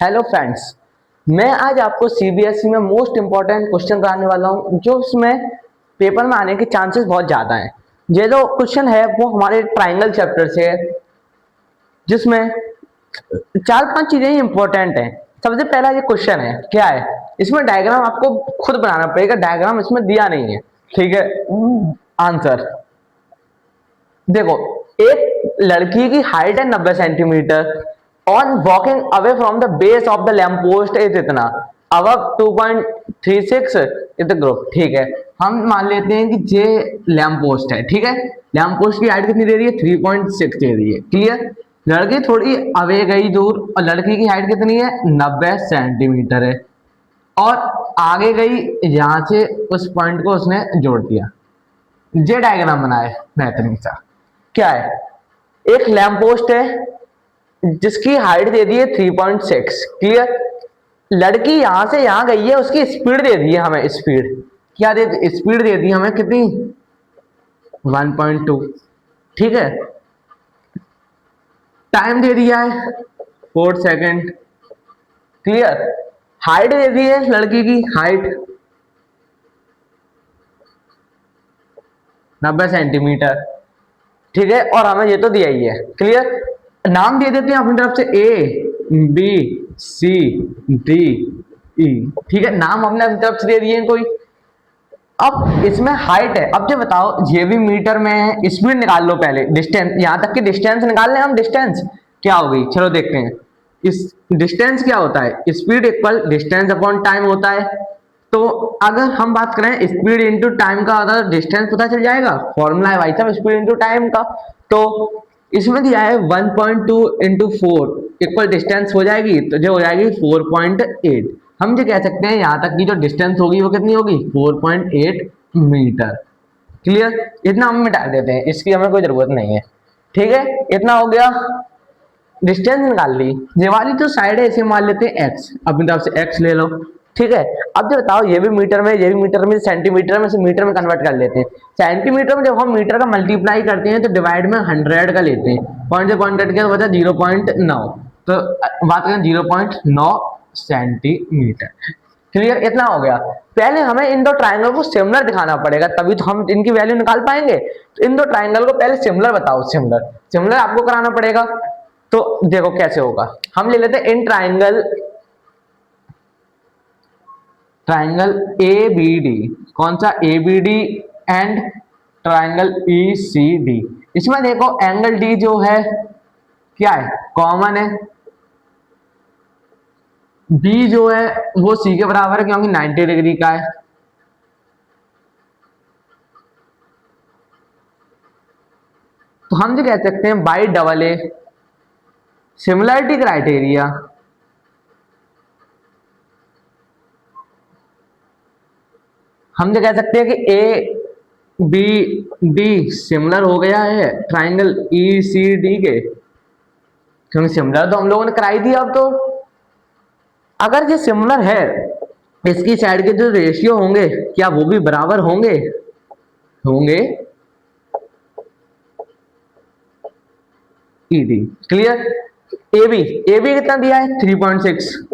Hello friends, मैं आज आपको सीबीएसई में मोस्ट इंपॉर्टेंट क्वेश्चन कराने वाला हूं जो उसमें पेपर में आने के चांसेस बहुत ज़्यादा हैं। ये जो क्वेश्चन है वो हमारे ट्राइंगल चैप्टर से है, जिसमें चार पांच चीज़ें ही इंपॉर्टेंट हैं। सबसे पहला ये क्वेश्चन है, क्या है इसमें डायग्राम आपको खुद बनाना पड़ेगा, डायग्राम इसमें दिया नहीं है। ठीक है, आंसर देखो, एक लड़की की हाइट है 90 centimetre. On walking away from the base of the lamp post is इतना, अब 2.36 इज द ग्रुप। ठीक है, हम मान लेते हैं कि ये लैम्प पोस्ट है। ठीक है, लैम्प पोस्ट की हाइट कितनी दे रही है? 3.6 दे रही है। क्लियर। लड़की थोड़ी अवे गई दूर और लड़की की हाइट कितनी है? 90 सेंटीमीटर है, और आगे गई यहां से उस पॉइंट को उसने जोड़ दिया। ये डायग्राम बनाए बेहतरीन सा। क्या है? एक लैम्प पोस्ट है जिसकी हाइट दे दी है 3.6। क्लियर। लड़की यहां से यहां गई है, उसकी स्पीड दे दी है हमें। स्पीड क्या दे दी? स्पीड दे दी हमें कितनी? 1.2। ठीक है, टाइम दे दिया है 4 सेकेंड। क्लियर। हाइट दे दी है लड़की की, हाइट 90 सेंटीमीटर। ठीक है, और हमें ये तो दिया ही है। क्लियर। नाम दे देते हैं अपनी तरफ से A B C D E. ठीक है, नाम हमने अपनी तरफ से दे दिए कोई। अब इसमें हाइट है, अब जो बताओ ये भी मीटर में है। स्पीड निकाल लो पहले, डिस्टेंस यहां तक की डिस्टेंस निकाल लें हम। डिस्टेंस क्या हो गई, चलो देखते हैं। इस डिस्टेंस क्या होता है? Speed equal distance upon time होता है। तो अगर हम बात करें स्पीड इंटू टाइम का, अगर डिस्टेंस पता चल जाएगा। फॉर्मूला है भाई साहब स्पीड इंटू टाइम का। तो इसमें दिया है 1.2 इंटू 4 इक्वल डिस्टेंस हो जाएगी, तो जो हो जाएगी 4.8। हम जो कह सकते हैं यहाँ तक की जो डिस्टेंस होगी वो कितनी होगी? 4.8 मीटर। क्लियर। इतना हम मिटा देते हैं, इसकी हमें कोई जरूरत नहीं है। ठीक है, इतना हो गया। डिस्टेंस निकाल ली। ये वाली जो साइड है इसे मान लेते हैं एक्स, अपनी तरफ से एक्स ले लो। ठीक है, अब जो बताओ ये भी मीटर में, ये भी मीटर में, सेंटीमीटर में से मीटर में कन्वर्ट कर लेते हैं। सेंटीमीटर में जब हम मीटर का मल्टीप्लाई करते हैं तो डिवाइड में 100 का लेते हैं। पॉइंट से पॉइंट कट गया तो बचा 0.9। तो बात करें 0.9 सेंटीमीटर। क्लियर, इतना हो गया। पहले हमें इन दो ट्राइंगल को सिमिलर दिखाना पड़ेगा, तभी तो हम इनकी वैल्यू निकाल पाएंगे। तो इन दो ट्राइंगल को पहले सिमिलर बताओ। सिमिलर सिमिलर आपको कराना पड़ेगा। तो देखो कैसे होगा, हम ले लेते हैं इन ट्राइंगल ए बी डी। कौन सा? A B D and triangle E C D. इसमें देखो एंगल डी जो है क्या है? कॉमन है। बी जो है वो सी के बराबर है क्योंकि 90 डिग्री का है। तो हम जो कह सकते हैं by double A similarity criteria, हम जो कह सकते हैं कि ए बी डी सिमिलर हो गया है ट्राइंगल ई सी डी के, क्योंकि सिमिलर तो हम लोगों ने कराई थी। अब तो अगर ये सिमिलर है, इसकी साइड के जो रेशियो होंगे क्या वो भी बराबर होंगे? होंगे। E D. Clear. A B कितना दिया है? 3.6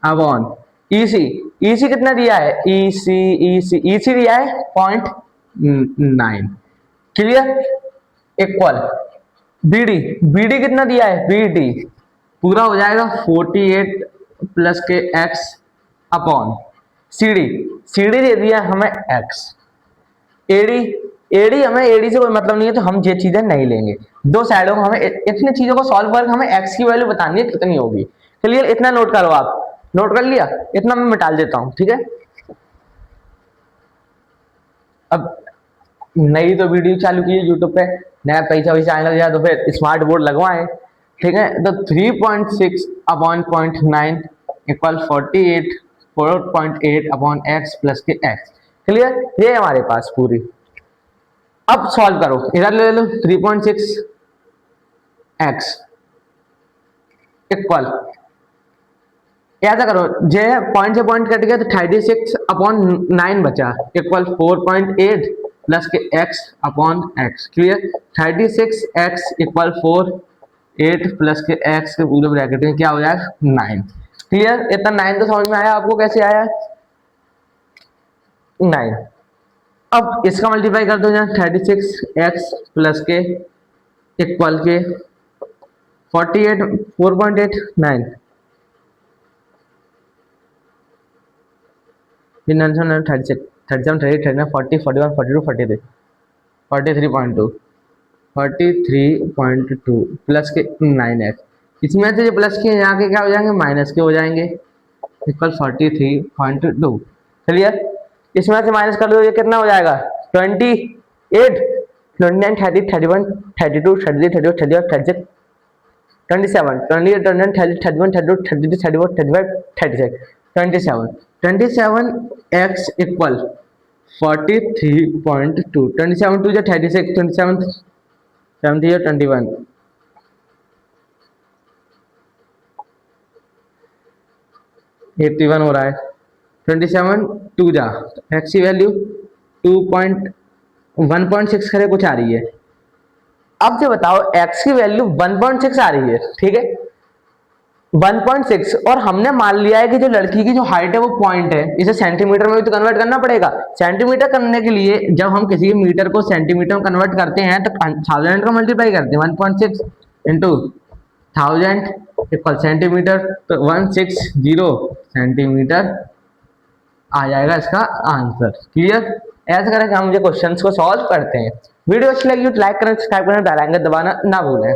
अपॉन ई सी कितना दिया है? ई सी दिया है 0.9। क्लियर। इक्वल बी डी कितना दिया है? बी डी पूरा हो जाएगा 48 प्लस के एक्स अपॉन सी डी दे दिया हमें एक्स। एडी एडी हमें एडी से कोई मतलब नहीं है, तो हम ये चीजें नहीं लेंगे। दो साइडों को हमें इतनी चीजों को सॉल्व कर हमें एक्स की वैल्यू बतानी है कितनी होगी। क्लियर, इतना नोट करो। आप नोट कर लिया? इतना मैं मिटा देता हूं। ठीक है, अब नई तो वीडियो चालू की है यूट्यूब पे, नया पैसा वैसा आने लग जाए तो फिर स्मार्ट बोर्ड लगवाएं। ठीक है, तो 3.6 upon 0.9 equal 4.8 upon x plus के एक्स। क्लियर, ये हमारे पास पूरी। अब सॉल्व करो, इधर ले लो 3.6 एक्स इक्वल, ऐसा करो जे पॉइंट से पॉइंट कट गया तो 36 अपॉन 9 बचा इक्वल 4.8 प्लस के x upon x. Clear, 36 x equal 4 8 plus के x के पूरे ब्रैकेट में क्या हो जाएगा 9। क्लियर, इतना 9 तो समझ में आया आपको, कैसे आया 9। अब इसका मल्टीप्लाई कर दो यहाँ 36x प्लस के इक्वल के 48 4.89 36 37 38 39 40 41 42 43 43.2 43.2 प्लस के 9x, इसमें से जो प्लस के यहाँ के क्या हो जाएंगे माइनस के हो जाएंगे इक्वल 43.2। क्लियर, इसमें से माइनस कर लो, ये कितना हो जाएगा 28 29 30 31 32 33 34 35 36 27 28 29 30 31 32 33 34 35 36 27 27x इक्वल 43.2 27 टू 36 27 70 21 81 हो रहा है। 27 टू जा एक्स की वैल्यू 1.6 करे कुछ आ रही है। अब जो बताओ x की वैल्यू 1.6 आ रही है, ठीक है 1.6, और हमने मान लिया है कि जो लड़की की जो हाइट है वो पॉइंट है, इसे सेंटीमीटर में भी तो कन्वर्ट करना पड़ेगा। सेंटीमीटर करने के लिए जब हम किसी मीटर को सेंटीमीटर में कन्वर्ट करते हैं तो 1000 का मल्टीप्लाई करते हैं, 1.6 इंटू 1000 इक्वल सेंटीमीटर, तो 160 सेंटीमीटर आ जाएगा इसका आंसर। क्लियर, ऐसा करें कि हम जो क्वेश्चंस को सॉल्व करते हैं। वीडियो अच्छी लगी तो लाइक करें, सब्सक्राइब करें, बेल आइकन दबाना ना भूलें।